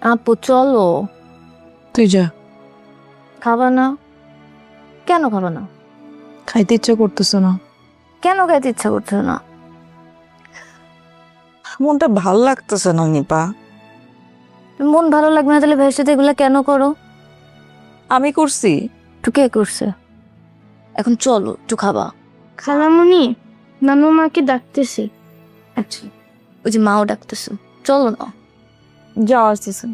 আপু চলো। তুই যা। খাবা না? কেন খাবা না? খাইতে ইচ্ছা করতেছ না? কেন খাইতে ইচ্ছা করছে না? মনটা ভাল লাগতেছে না নিপা। মন ভালো লাগবে না তাহলে ভাইয়ের সাথে এগুলা কেন করো? আমি করছি? তো কে করছে? এখন চলো একটু খাবা। খালামণি, নানু মাকে ডাকতেছে। আচ্ছা, ওই যে মাও ডাকতেছে, চলো না। যাও আসতেছে।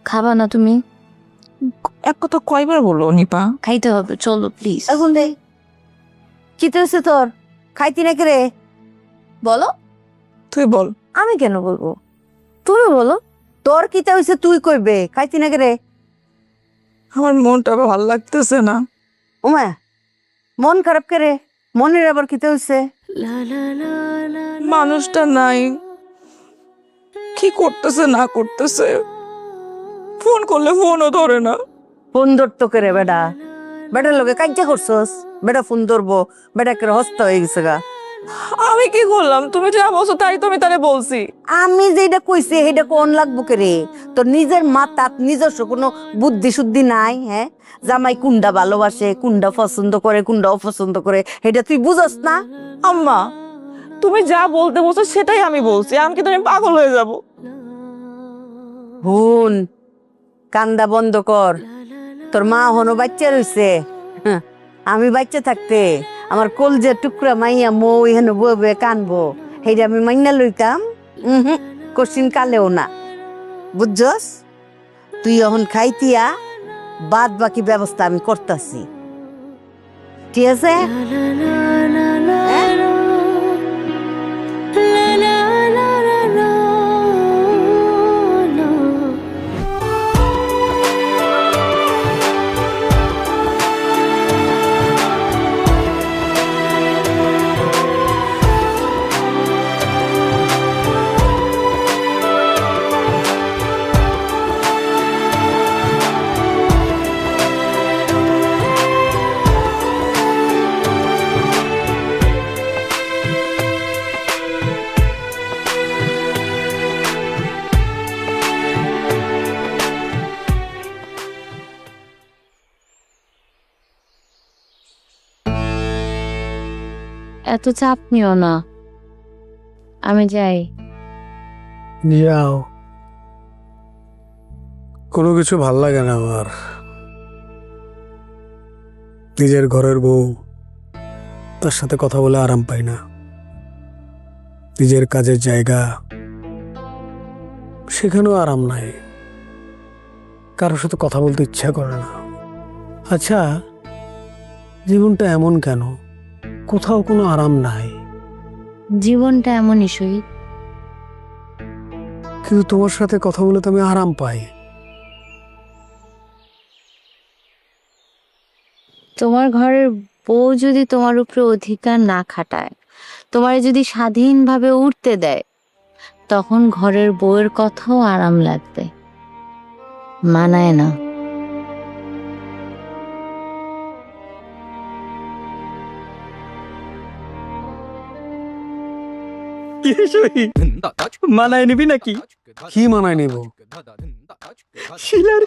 খাবা না তুমি? এক কথা কয়বার বলো নিপা? খাইতে হবে, চলো প্লিজ। এখন দে কি হয়েছে তোর? খাইতি নাকি রে? বলো। তুই বল। আমি কেন বলবো? তুমি বলো। তোর কিতা হয়েছে তুই কইবে। খাইতি নাকি রে? আমার মনটা ভাল লাগতেছে না। ওমা, মন খারাপ করে? মনের আবার কিতা হয়েছে? মানুষটা নাই, কি করতেছে না করতেছে। ফোন করলে ফোনও ধরে না। ফোন ধরতো করে বেডা? বেটার লোকে কাজ্জা করছস? বেটা ফোন ধরবো? বেটা করে হস্ত হয়ে গেছে গা। আমি কি করলাম? তুমি যা বলছো তাই তো আমি তারে বলছি। আমি যেটা কইছি সেটা কোন লাগবো কে রে? তোর নিজের মাথাত নিজস্ব কোনো বুদ্ধি শুদ্ধি নাই? হ্যাঁ, জামাই কুন্ডা ভালোবাসে, কুন্ডা পছন্দ করে, কুন্ডা অপছন্দ করে, এটা তুই বুঝস না? আম্মা, তুমি যা বলতে বলছো সেটাই আমি বলছি। আমি কি তুমি পাগল হয়ে যাব? হুন, কান্দা বন্ধ কর। তোর মা হনো বাচ্চা রইছে। হ্যাঁ, আমি বাচ্চা থাকতে আমার কলজের টুকরা মাইয়া মৌ এখানে বয়ে কানবো, সেইটা আমি মাইনা লইতাম? কোশ্চিন কালেও না। বুঝছস? তুই এখন খাইতিয়া, বাদ বাকি ব্যবস্থা আমি করতাছি। ঠিক আছে? হ্যাঁ? এত চাপ নিও না, আমি যাই। যাও, কোনো কিছু ভাল লাগে না আমার। নিজের ঘরের বউ, তার সাথে কথা বলে আরাম পাই না। নিজের কাজের জায়গা, সেখানেও আরাম নাই। কারোর সাথে কথা বলতে ইচ্ছা করে না। আচ্ছা, জীবনটা এমন কেন? কোথাও কোনো আরাম নাই। জীবনটা এমনই শহীদ। কিন্তু তোমার সাথে কথা বলে তো আমি আরাম পাই। তোমার ঘরের বউ যদি তোমার উপরে অধিকার না খাটায়, তোমার যদি স্বাধীনভাবে উঠতে দেয়, তখন ঘরের বউয়ের কথাও আরাম লাগবে। মানায় না। মানায় নিবি নাকি? কি মানায় নিব? শিলার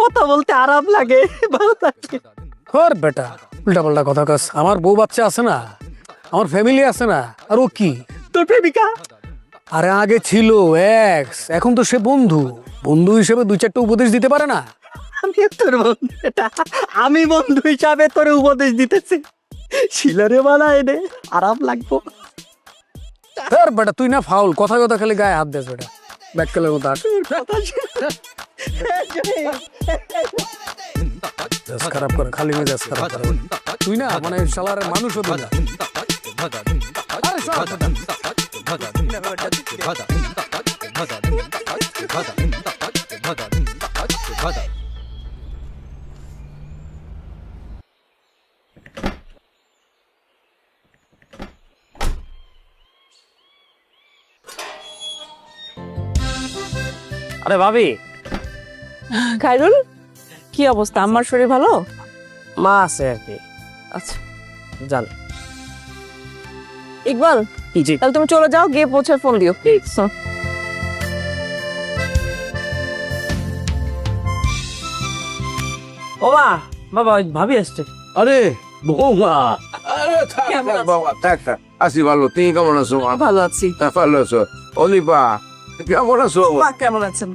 কথা বলতে আরাম লাগে, ভালো লাগে। ওর বেটা উল্টা পাল্টা কথা কস। আমার বউ বাচ্চা আছে না, আমার ফ্যামিলি আছে না। আর ও কি? তোর প্রেমিকা? আরে আগে ছিল এক্স, এখন তো সে বন্ধু। বন্ধু হিসেবে দুই চারটা উপদেশ দিতে পারে না? আমি তোর বন্ধু, আমি বন্ধু হিসাবে তোর উপদেশ দিতেছি। শিলারে মানায় নে, আরাম লাগবো। আর বেটা তুই না ফাউল, কথা কথা খালি গায়ে হাত দেস বেটা। ব্যাককেলের মতো আস। মেজাজ খারাপ করে, খালি মেজাজ খারাপ করে। তুই না মানে শালার মানুষ হবি না। আরে সর। আরে ভাবি। খাইরুল, কি অবস্থা? আমার শরীর ভালো? মা আছে আর কি। আচ্ছা, জান। ইকবাল, জি। তাহলে তুমি চলে যাও, গিয়ে পৌঁছে ফোন দিও। ও মা, বাবা ওই ভাবি আসছে। আরে বৌমা, আরে থাক কেমন থাক আছো? বাবা, থাক থাক। আছি ভালো, তুমি কেমন আছো মা? ভালো আছি। ভালো আছো? অলিপা কেমন আছো? মা কেমন আছেন?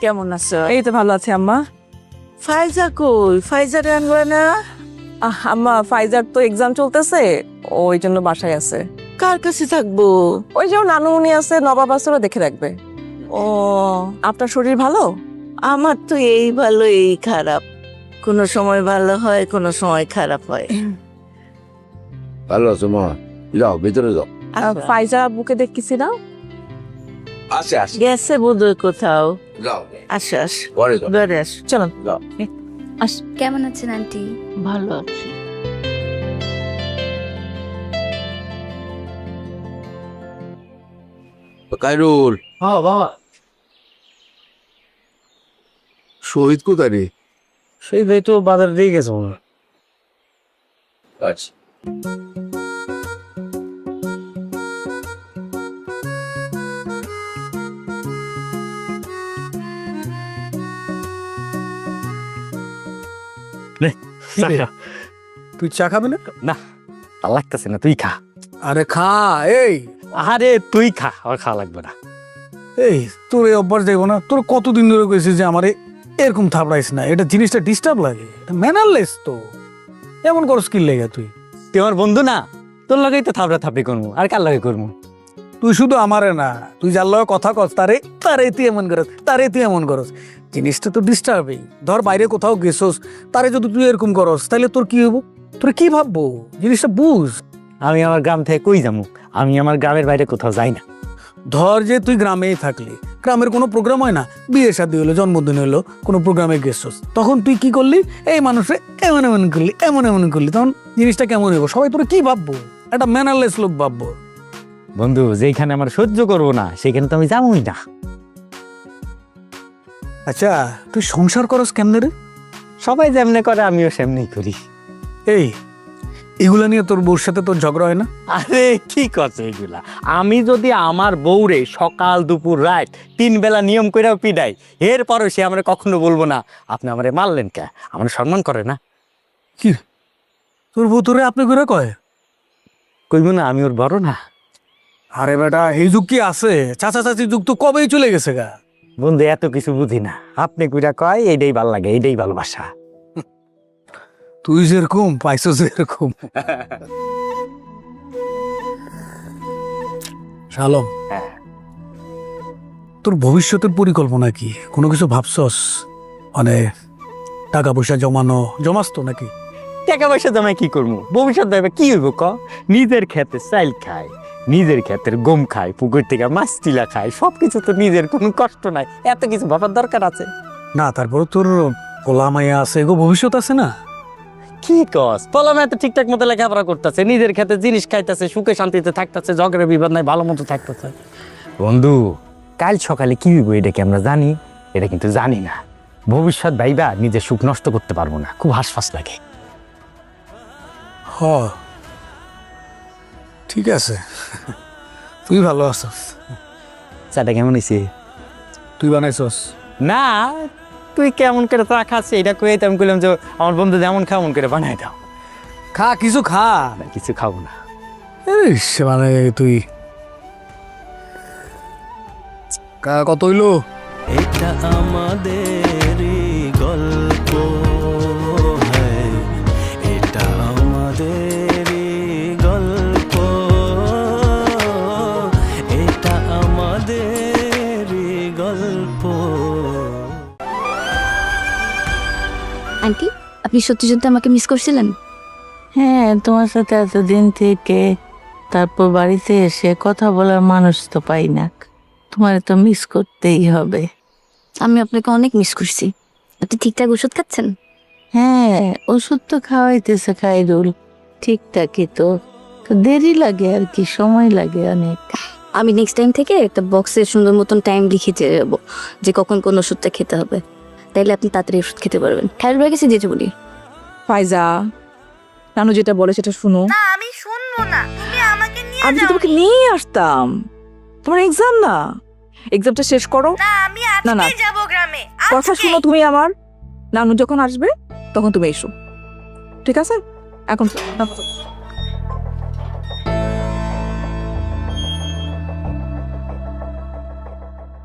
কেমন আছো? এই তো ভালো আছি আম্মা। ফাইজা কই? ফাইজারে আনবে না? আম্মা ফাইজার তো এক্সাম চলতেছে, ওই জন্য বাসায় আছে। কার কাছে থাকবো? ওই যে ওর নানুমণি আছে, নবাব আছে, ওরা দেখে রাখবে। ও, আপনার শরীর ভালো? আমার তো এই ভালো এই খারাপ, কোনো সময় ভালো হয় কোনো সময় খারাপ হয়। ভালো আছো মা? যাও ভিতরে যাও। ফাইজা বুকে দেখতেছি না? আসে আসে, গেছে বোধহয় কোথাও। যাও আসো আস, পরে যাও। ঘরে আস। চলুন। যাও। কেমন আছেন আন্টি? ভালো আছি। কাইরুল, হ্যাঁ বাবা, শহীদ কোথায় রে? সেই ভাই তো বাজার দিয়ে গেছে মনে হয়। আচ্ছা তুই চা খাবি না? না, তা লাগতেছে না, তুই খা। আরে খা। এই আরে তুই খা, আমার খাওয়া লাগবে না। এই তোর এই অভ্যাস দেখবো না, তোর কতদিন ধরে কইছিস যে আমারে এরকম থাপড়াইস না, এটা জিনিসটা ডিস্টার্ব লাগে, এটা ম্যানারলেস তো। এমন করো স্কিল লেগে তুই আমার বন্ধু না, তোর লগেই তো থাপড়া থাপড়ি করবো, আর কার লগে করবো? তুই শুধু আমারে না, তুই যার লগে কথা কস তারে তারে তুই এমন করস, তারে তুই এমন করস, জিনিসটা তো ডিস্টার্বিং। ধর বাইরে কোথাও গেছস, তারে যদি তুই এরকম করস তাহলে তোর কি হবো, তোর কি ভাববো, জিনিসটা বুঝ। আমি আমার গ্রাম থেকে কই যাবো? আমি আমার গ্রামের বাইরে কোথাও যাই না। ধর যে তুই গ্রামেই থাকলি, গ্রামের কোনো প্রোগ্রাম হয় না, বিয়ে শাদী হলো, জন্মদিন হলো, কোনো প্রোগ্রামে গেছস, তখন তুই কি করলি, এই মানুষে এমন এমন করলি, এমন এমন করলি, তখন জিনিসটা কেমন হইব, সবাই তোর কি ভাববো, একটা ম্যানারলেস লোক ভাববো। বন্ধু, যেখানে আমার সহ্য করবো না সেখানে তো আমি যাবোই না। আচ্ছা, তুই সংসার করস কেমনে রে? সবাই যেমনে করে আমিও সেমনি করি। এই এগুলা নিয়ে তোর বউর সাথে তোর ঝগড়া হয় না? আরে কি করছে এগুলা? আমি যদি আমার বউরে সকাল দুপুর রাত 3 বেলা নিয়ম কইরাও পিডাই, এরপরও সে আমরা কখনো বলবো না আপনি আমারে মারলেন কে, আমার সম্মান করে না। কি তোর বউ তোরে আপনি করে কয়? কইবো না আমি ওর বড় না? আরে বেটা, এই যুগ কি আছে? চাচা চাচি যুগ তো কবেই চলে গেছে গা। বন্ধু, এত কিছু বুঝি না, আপনি কইরা কয় এইটাই ভাল লাগে, এইটাই ভালোবাসা। তুই যেরকম পাইছো যেরকম। শালম, হ্যাঁ। তোর ভবিষ্যতের পরিকল্পনা কি? কোনো কিছু ভাবছস? মানে টাকা পয়সা জমাস তো নাকি? টাকা পয়সা জমায় কি করবো? ভবিষ্যৎ ভাবে কি হইব ক? নিজের ক্ষেতে চাইল খায়, নিজের ক্ষেতের গম খায়, পুকুর থেকে মাছ তুলা খায়, সবকিছু তো নিজের, কোনো কষ্ট নাই, এত কিছু ভাবার দরকার আছে? না, তারপর তোর পোলা মাইয়া আছে, এগো ভবিষ্যৎ আছে না? কি কস? পলামে এত ঠিকঠাক মতো লেখাপড়া করতেছে, নিজের ক্ষেতে জিনিস খাইতেছে, সুখে শান্তিতে থাকতেছে, ঝগড়া বিবাদ নাই, ভালো মতো থাকতেছে। বন্ধু, কাল সকালে কি হইব এটা কি আমরা জানি? এটা কিন্তু জানি না। ভবিষ্যৎ ভাইবা নিজের সুখ নষ্ট করতে পারবো না, খুব হাসফাস লাগে। হ, ঠিক আছে, তুই ভালো আছস। চাটা কেমন হয়েছে? তুই বানাইছস? না, তুই কেমন করে চা খাচ্ছে এটা কয়ে আমি কইলাম যে আমার বন্ধু যেমন খাও মন করে বানাই দাও। খা, কিছু খা। না, কিছু খাবো না। ইস, মানে তুই কত হইলো? এটা আমাদের গল্প, হ্যাঁ এটা আমাদের গল্প, এটা আমাদের গল্প। আন্টি, আপনি সত্যি সত্যি আমাকে মিস করছিলেন? হ্যাঁ, তোমার সাথে এতদিন থেকে তারপর বাড়িতে এসে কথা বলার মানুষ তো পাই না, তোমার তো মিস করতেই হবে। আমি আপনাকে অনেক মিস করছি। আপনি ঠিকঠাক ওষুধ খাচ্ছেন? হ্যাঁ, ওষুধ তো খাওয়াইতেছে খাইরুল, ঠিকঠাকই তো, তো দেরি লাগে আর কি, সময় লাগে অনেক। আমি নেক্সট টাইম থেকে একটা বক্সে সুন্দর মতন টাইম লিখে দিয়ে যাবো যে কখন কোন ওষুধটা খেতে হবে, তাইলে আপনি তাড়াতাড়ি ওষুধ খেতে পারবেন। খাইরুল ভাই কাছে যেতে বলি। ফাইজা, নানু যেটা বলে সেটা শুনো। না, আমি শুনবো না, তুমি আমাকে নিয়ে আমি তো যাও। তোমাকে নিয়ে আসতাম, তোমার এক্সাম না, এক্সামটা শেষ করো। না, আমি না, না। আজকে যাব গ্রামে। কথা আজকে। শুনো তুমি আমার, নানু যখন আসবে তখন তুমি এসো, ঠিক আছে? এখন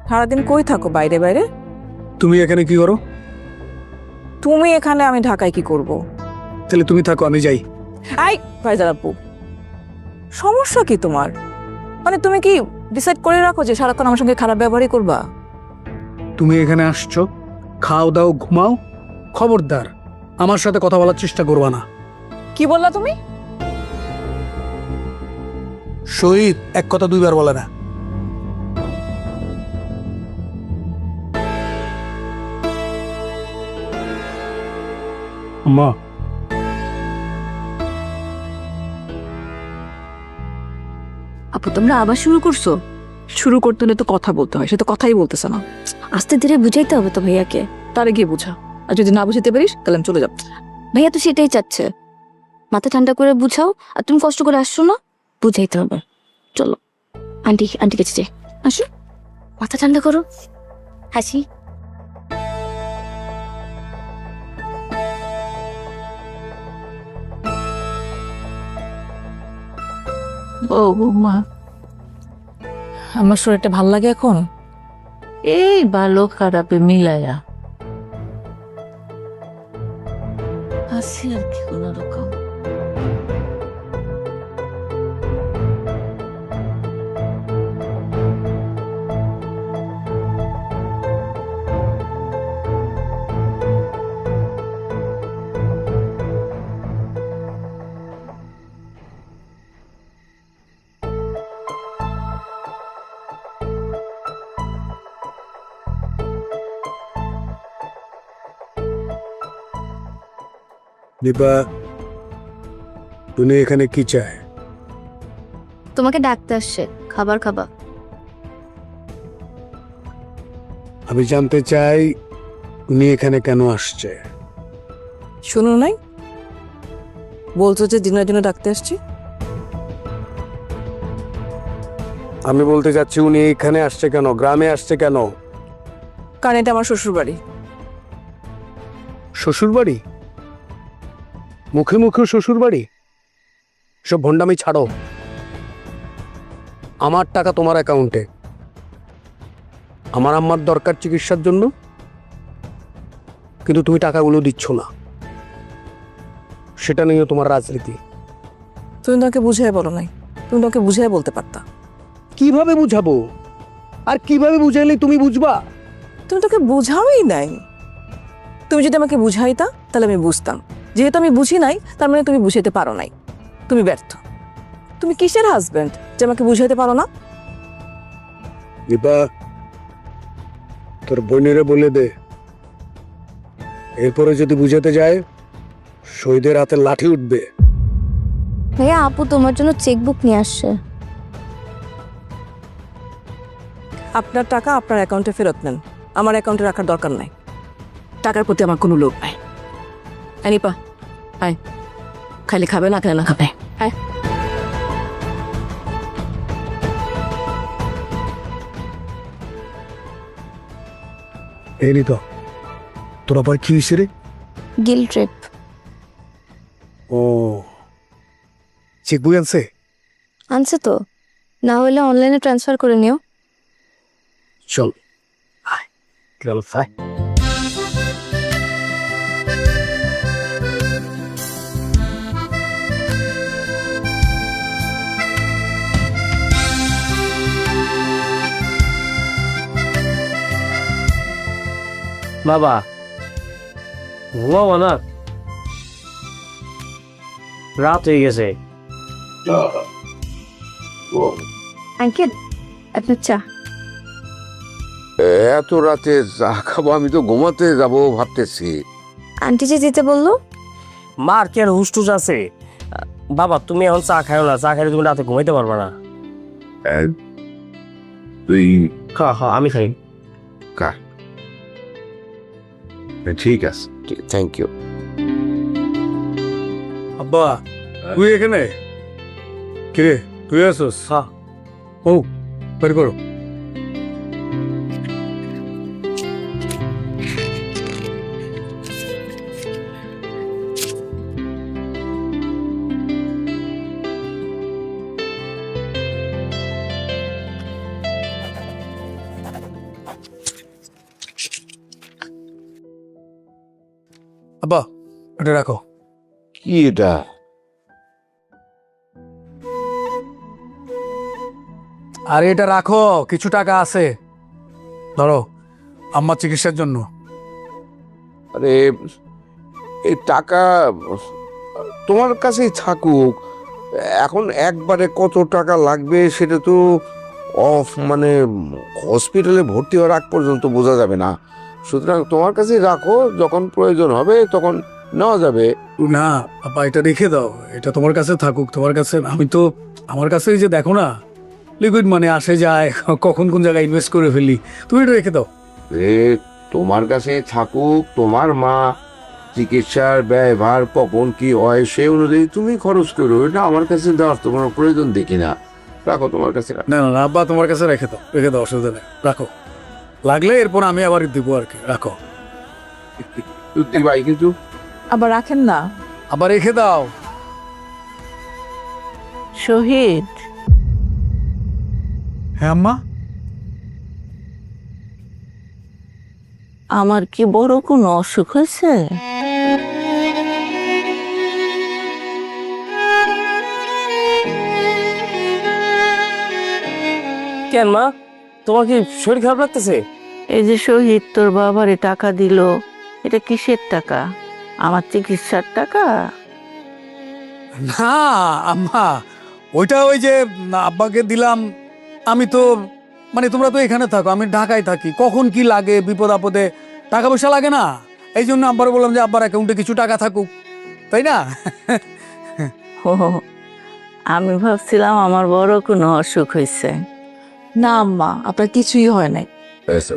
সারাদিন কই থাকো বাইরে বাইরে? তুমি এখানে কি করো? তুমি এখানে, আমি ঢাকায় কি করব? তাহলে তুমি থাকো, আমি যাই। আই ফাইজাল আপু, সমস্যা কি তোমার? মানে তুমি কি ডিসাইড করে রাখো যে সারাক্ষণ আমার সঙ্গে খারাপ ব্যবহারই করবা? তুমি এখানে আসছো, খাও দাও ঘুমাও, খবরদার আমার সাথে কথা বলার চেষ্টা করবা না। কি বললা তুমি? শহীদ এক কথা দুইবার বলে না। মা, আপু তোমরা আবার শুরু করছো? শুরু করতে হলে তো কথা বলতে হয়, সে তো কথাই বলতেছে না। আস্তে ধীরে বুঝাইতে হবে তো ভাইয়াকে। তারে গিয়ে বুঝা, আর যদি না বুঝাতে পারিস তাহলে আমি চলে যাব। ভাইয়া তো সেটাই চাচ্ছে, মাথা ঠান্ডা করে বুঝাও। আর তুমি কষ্ট করে আসছো না, বুঝাইতে হবে। চলো আন্টি কাছে যাই, আসো, মাথা ঠান্ডা করো, হাসি। ও বৌমা, আমার শরীরটা ভাল লাগে এখন। এই ভালো খারাপে মিলাইয়া আছি আর কি কোনো রকম। দীপা, তুমি এখানে কি চায়? তোমাকে ডাকতে আসছে, খাবার খাবা। আমি জানতে চাই উনি এখানে কেন আসছে। শুনো নাই বলছো যে দিনের জন্য ডাকতে আসছি? আমি বলতে চাচ্ছি উনি এখানে আসছে কেন, গ্রামে আসছে কেন? কারণ এটা আমার শ্বশুর বাড়ি। শ্বশুর বাড়ি? মুখে মুখে শ্বশুর বাড়ি? সব ভণ্ডামি ছাড়ো। আমার টাকা তোমার অ্যাকাউন্টে, আমার আম্মার দরকার চিকিৎসার জন্য, কিন্তু তুমি টাকাগুলো দিচ্ছ না, সেটা নিয়ে তোমার রাজনীতি। তুমি তোমাকে বুঝাই বলো নাই, তুমি তোমাকে বুঝাই বলতে পারতা। কিভাবে বুঝাবো? আর কিভাবে বুঝাইলে তুমি বুঝবা? তুমি তোকে বুঝাওই নাই। তুমি যদি আমাকে বুঝাইতা তাহলে আমি বুঝতাম। যেহেতু আমি বুঝি নাই, তার মানে তুমি বুঝাইতে পারো নাই, তুমি ব্যর্থ। তুমি কিসের হাজবেন্ড যে আমাকে বুঝাইতে পারো না? দীপা, তোর বোনেরে বলে দে, এরপরে যদি বুঝাতে যায় শহীদের হাতে লাঠি উঠবে। ভাইয়া আপু তোমার জন্য চেকবুক নিয়ে আসছে। আপনার টাকা আপনার অ্যাকাউন্টে ফেরত নেন, আমার অ্যাকাউন্টে রাখার দরকার নাই। টাকার প্রতি আমার কোনো লোভ নাই। আনিপা আয়, খাইলে খাবে না খেলে না খাবে। আয়। এই নি তো তোর আবার কি হয়েছে রে? গিল ট্রিপ। ও, চেক বই আনছে? আনছে তো, না হলে অনলাইনে ট্রান্সফার করে নিও। চল আয়, চল আয়। বাবা ঘুমাবো না, রাত হয়ে গেছে। আঙ্কেল আপনার চা। এত রাতে চা খাবো? আমি তো ঘুমাতে যাবো ভাবতেছি। আন্টি যে দিতে বললো। মার কি আর হুসটুস আছে? বাবা তুমি এখন চা খাও না, চা খাইলে তুমি রাতে ঘুমাইতে পারবে না। তুই খা খা, আমি খাই। খা। ঠিক আছে, থ্যাংক ইউ। আব্বা তুই এখানে? কিরে তুই আসোস? হ্যাঁ। ও বের করো। এটা রাখো। কি এটা? আরে এটা রাখো, কিছু টাকা আছে, ধরো আম্মার চিকিৎসার জন্য। আরে এই টাকা তোমার কাছেই থাকুক। এখন একবারে কত টাকা লাগবে সেটা তো মানে হসপিটালে ভর্তি হওয়ার আগ পর্যন্ত বোঝা যাবে না। সুতরাং তোমার কাছেই রাখো, যখন প্রয়োজন হবে তখন নেওয়া যাবে। না আপা, এটা রেখে দাও, এটা তোমার কাছে থাকুক। তোমার কাছে আমি তো, আমার কাছেই যে দেখো না লিকুইড মানে আসে যায়, কখন কোন জায়গায় ইনভেস্ট করে ফেলি। তুমি এটা রেখে দাও। তোমার কাছে থাকুক, তোমার মা চিকিৎসার ব্যয়ভার কখন কি হয় সে অনুযায়ী তুমি খরচ করো। এটা আমার কাছে দেওয়ার তো কোনো প্রয়োজন দেখি না। রাখো তোমার কাছে। না না না আব্বা, তোমার কাছে রেখে দাও, রেখে দাও, অসুবিধা নেই, রাখো। লাগলে এরপর আমি আবার দিব আর কি, রাখো। ভাই কিন্তু আবার রাখেন না। আবার রেখে দাও। শহীদ, হ্যাঁ আম্মা। আমার কি বড় কোনো অসুখ হয়েছে? কেন মা, তোমার কি শরীর খারাপ লাগতেছে? এই যে শহীদ তোর বাবারে টাকা দিল, এটা কিসের টাকা? আমার চিকিৎসার টাকা? না আম্মা, ওইটা ওই যে আব্বাকে দিলাম। আমি তো মানে তোমরা তো এখানে থাকো, আমি ঢাকায় থাকি, কখন কি লাগে বিপদ আপদে টাকা পয়সা লাগে না, এই জন্য আব্বারে বললাম যে আব্বার অ্যাকাউন্টে কিছু টাকা থাকুক, তাই না? ও, আমি ভাবছিলাম আমার বড় কোনো অসুখ হয়েছে। না আম্মা, আপনার কিছুই হয় নাই।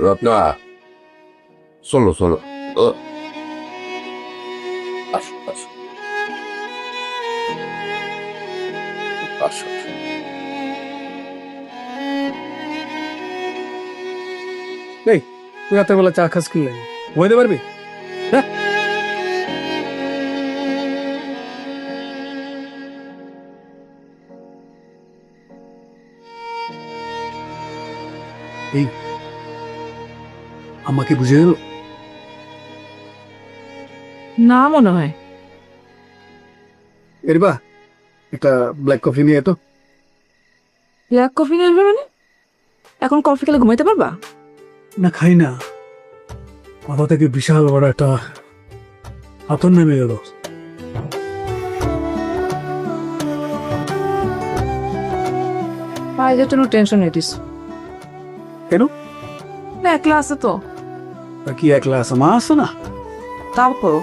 রত্না, চলো চলো। আসো আসো আসো। এই তুই রাতের বেলা চা খাস কি লাগে, ঘুমাইতে পারবি? হ্যাঁ? এই আমাকে বুঝে গেল? না মনে হয়। এরবা একটা ব্ল্যাক কফি নিয়ে তো। ব্ল্যাক কফি নেবে মানে? এখন কফি খেলে ঘুমাইতে পারবা? না খাই না, মাথা থেকে বিশাল বড় একটা হাতন নেমে গেল। পায়ের জন্য টেনশন নিতিস কেন? না, একলা আছে তো। তা কি একলা আছে, মা আছে না? তারপর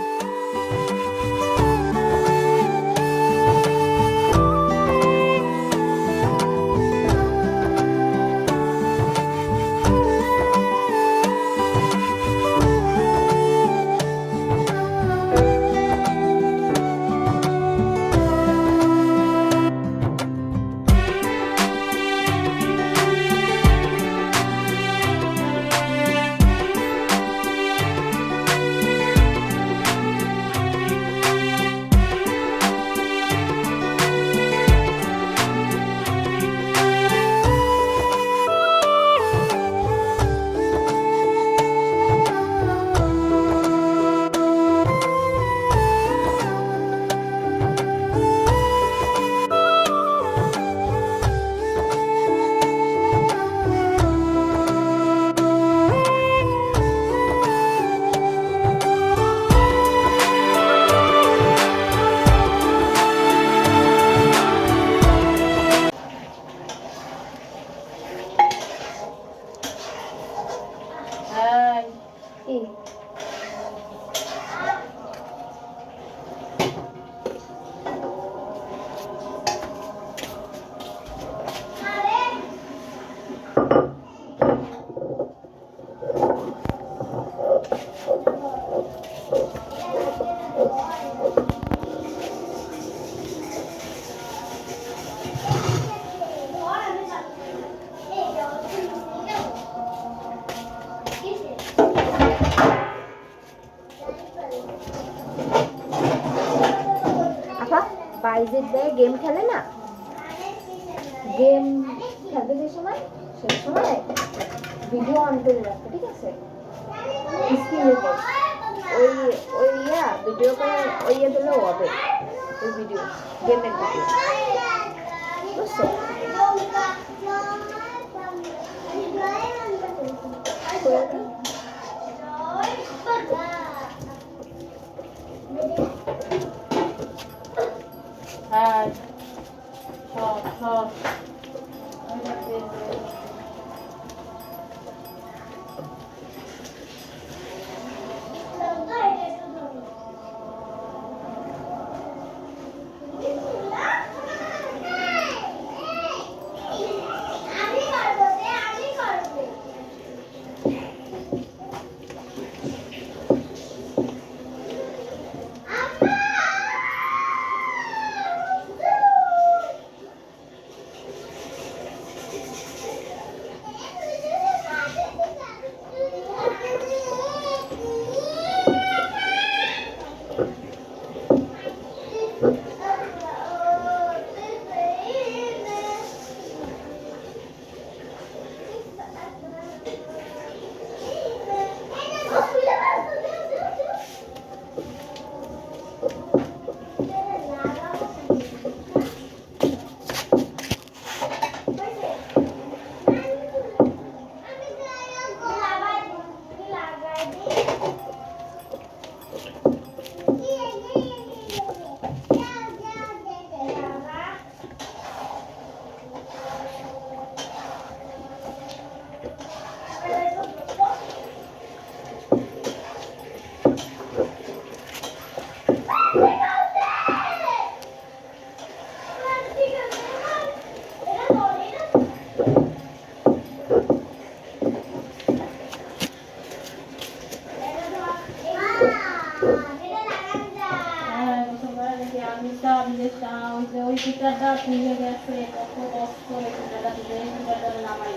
বাইজের দেয় গেম খেলে না, গেম খেলবে যে সময় সেই সময় ভিডিও অন করে রাখবে, ঠিক আছে? স্ক্রিন রেকর্ড ওই ওই ভিডিও করে ওই দিলেও হবে, ওই ভিডিও গেমের ভিডিও, বুঝছো? হ্যাঁ সব ওই টিকাটা খুলে গেছে, কত কষ্ট এই টিকাটা দিলে, এই টিকাটা নামাই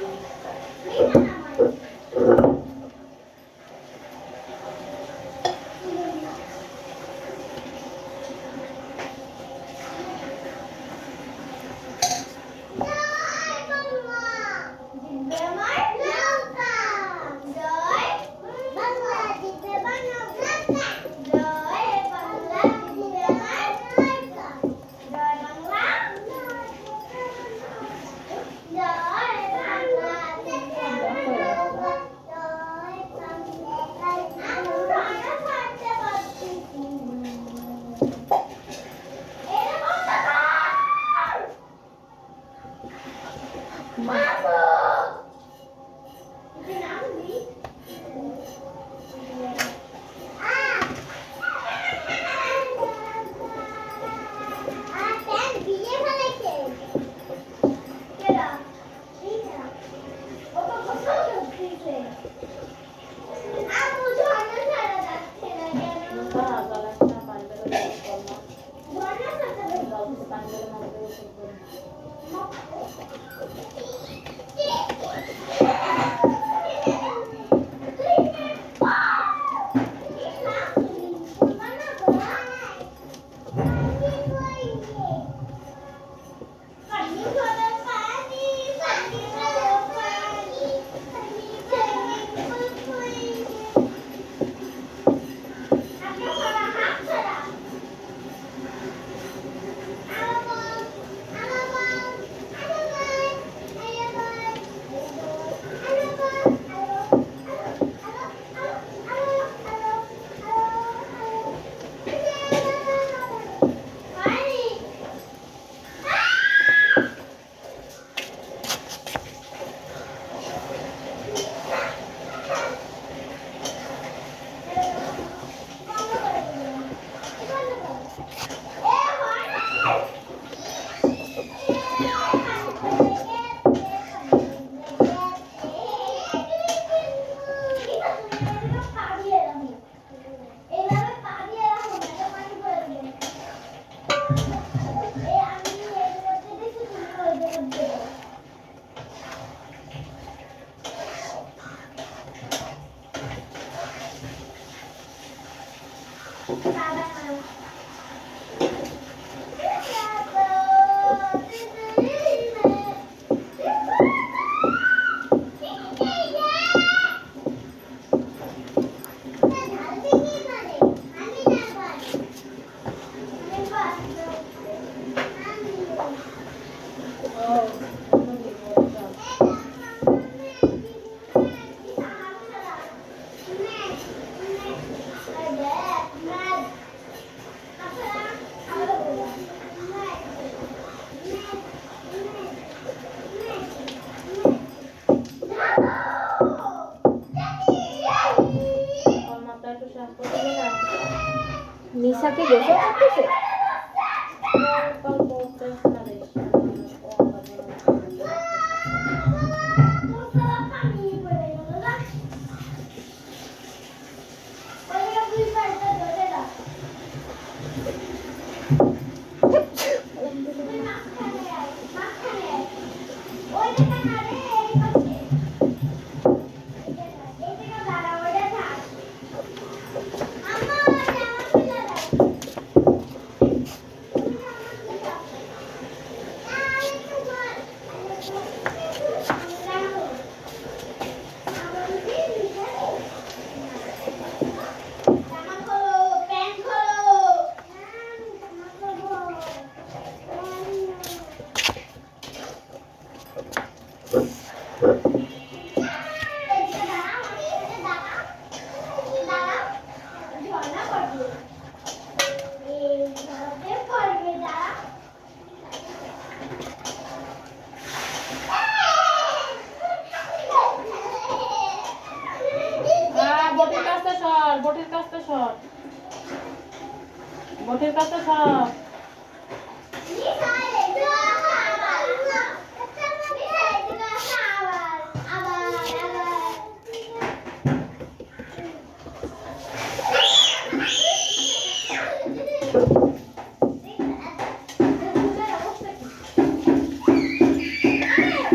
নিশাকে গোসল করতেছে?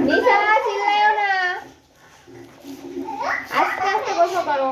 নিশা চিল্লায়ও না, আস্তে আস্তে গোসল করো।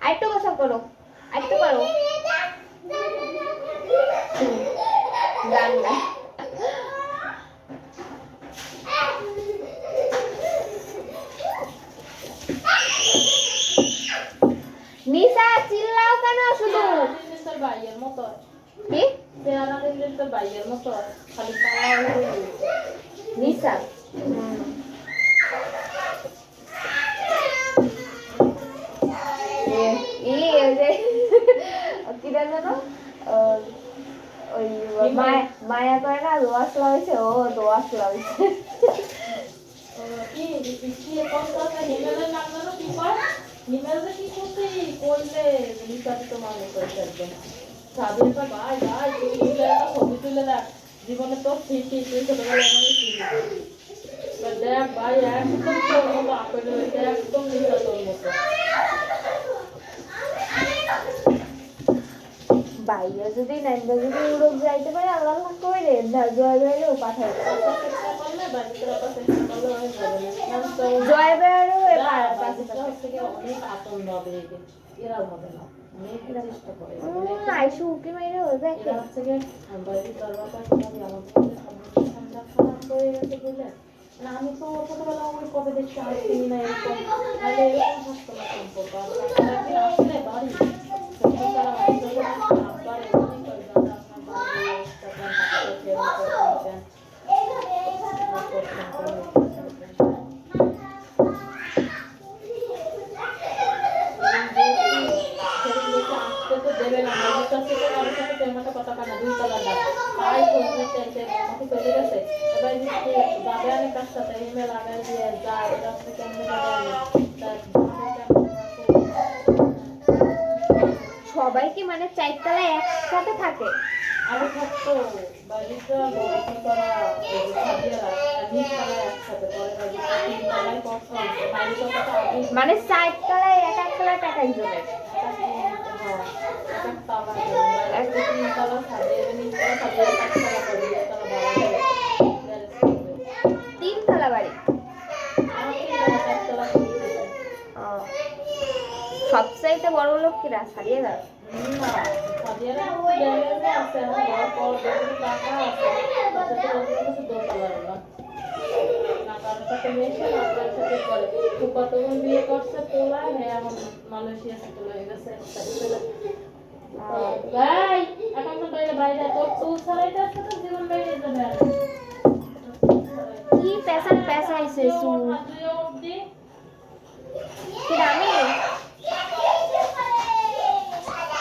আরেকটু গোসল করো, আরেকটু করো। গান গায়। নিশা চিল্লাও কেন শুধু? ভাইয়ের মতো কি চেহারা দেখলে তো ভাইয়ের মতো খালি কালা হয়ে গেছে। নিশা কিরা জানো ওই মায়া করে না দোয়াশ লাগাইছে, ও দোয়াশ লাগাইছে। কি কি কোন কথা হিমেলের নাম জানো কি কয়? হিমেলে কি করতে করলে নিশাত তো মানে করে একদম স্বাধীনতা ভাই ভাই তুই একটা ছবি তুলে দেখ জীবনে তো ঠিকই তুই ছোটবেলায় আমি দেখ ভাই একদম তোর মতো আপেল হয়েছে, একদম নিশা তোর মতো। বাইরে যদি নাইবা যদি ইউরোপ যাইতে পারে আল্লাহ করে রে জয় বেড়েও পাঠাই চেষ্টা করলে বাড়িতে রাখা চেষ্টা করলে অনেক ভালো। জয় বেড়েও থেকে অনেক আতঙ্ক হবে এরা হবে না, অনেক চেষ্টা করে আইসু উকি মাইরে হবে এরা হচ্ছে গিয়ে বাড়ির দরবারটা সবাই আমাদের ঠান্ডা খারাপ হয়ে গেছে বুঝলেন না। আমি তো ছোটবেলা ওই কবে দেখছি আসতেই না এরকম, তাহলে এরকম থাকতো না সম্পর্ক। দেবে না আমার কাছে তো আমার সাথে তেমন একটা কথা কানা 2 তলা দাও তাই বলতে চাইছে আমাকে চলে গেছে এবার যদি যাবে আমি কার সাথে ইমেল আগে দিয়ে যায় এটা হচ্ছে কেমন যাবে সবাই কি মানে 4 তলায় একসাথে থাকে? আরো থাকতো বাড়িটা কি করা সাজিয়ারা নিচ তলায় একসাথে পরে বাড়িটা 3 তলায় কষ্ট বাড়িটা তো আগে মানে 4 তলায় এক এক তলায় টাকা জনের। তিন তলা বাড়ি। সবচাইতে বড় লোক কিরা সারিয়েরা? বিয়ে করছে তোলা এখন মালয়েশিয়া সেটেল হয়ে গেছে ভাই এখন তো বাইরে বাইরে তোর চুল ছাড়াইতে আসছে তো জীবন বাইরে যাবে কি পেশা আইছে চুল?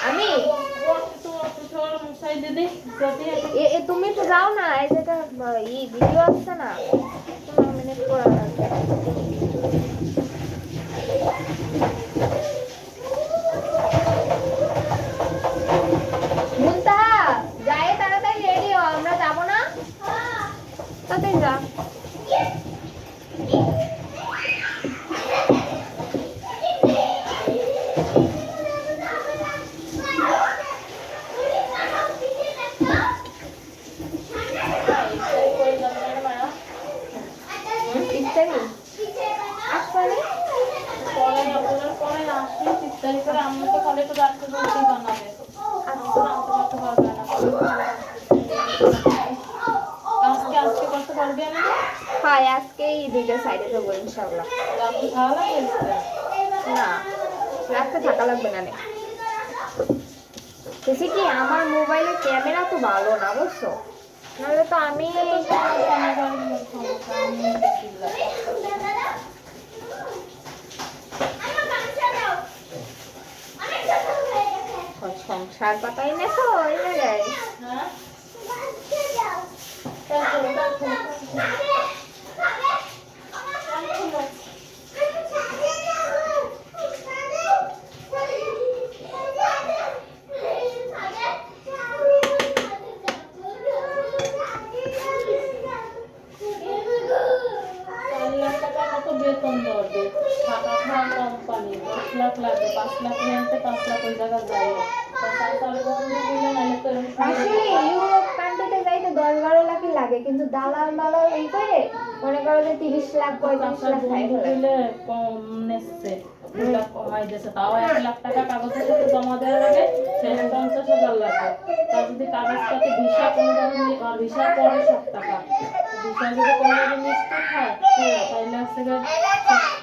আমি তুমি তো যাও না, এই যেটা ভিডিও আসছে না, 15 মিনিট করা লাগবে। মুনতাহা যাই তাড়াতাড়ি রেডি হও, আমরা যাবো না? তাড়াতাড়ি যা। হ্যাঁ আজকেই দুইটা সাইডে দেবো ইনশাল্লাহ। না রাতে থাকা লাগবে না। বেশি কি আমার মোবাইলের ক্যামেরা তো ভালো না বুঝছো, নাহলে তো আমি সংসার পাতাই নেছো ওই জায়গায়। বেতন ধরবে থাকা খাওয়া কোম্পানি 10 লাখ লাগবে, 5 লাখ নিতে 5 লাখ ওই জায়গা যাবে। আসলে ইউরোপ কান্ট্রিতে যাইতে 10-12 লাখই লাগে, কিন্তু দালাল মালাল এই করে মনে করো যে 30 লাখ 35 লাখ দিলে কম নেছে 2 লাখ কমাই দিয়েছে, তাও 1 লাখ টাকা কাগজের সাথে জমা দেওয়ার আগে 50,000 লাগবে। তার যদি কাগজটাতে ভিসা কোনোভাবে আর ভিসার পরে 7 টাকা ভিসা যদি কোনোভাবে মিস্টেক হয় তাহলে হচ্ছে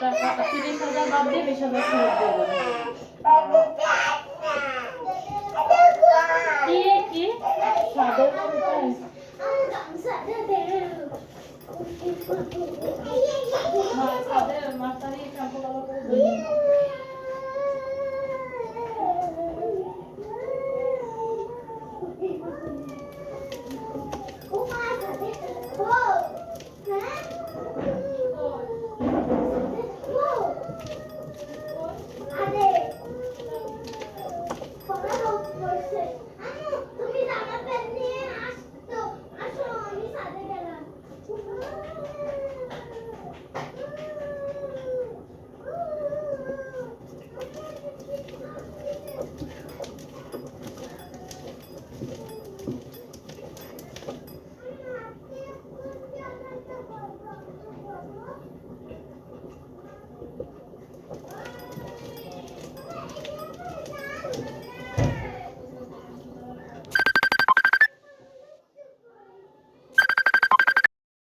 7 টাকা 30,000 বাদ দিয়ে 20,000 ফেরত দেবে।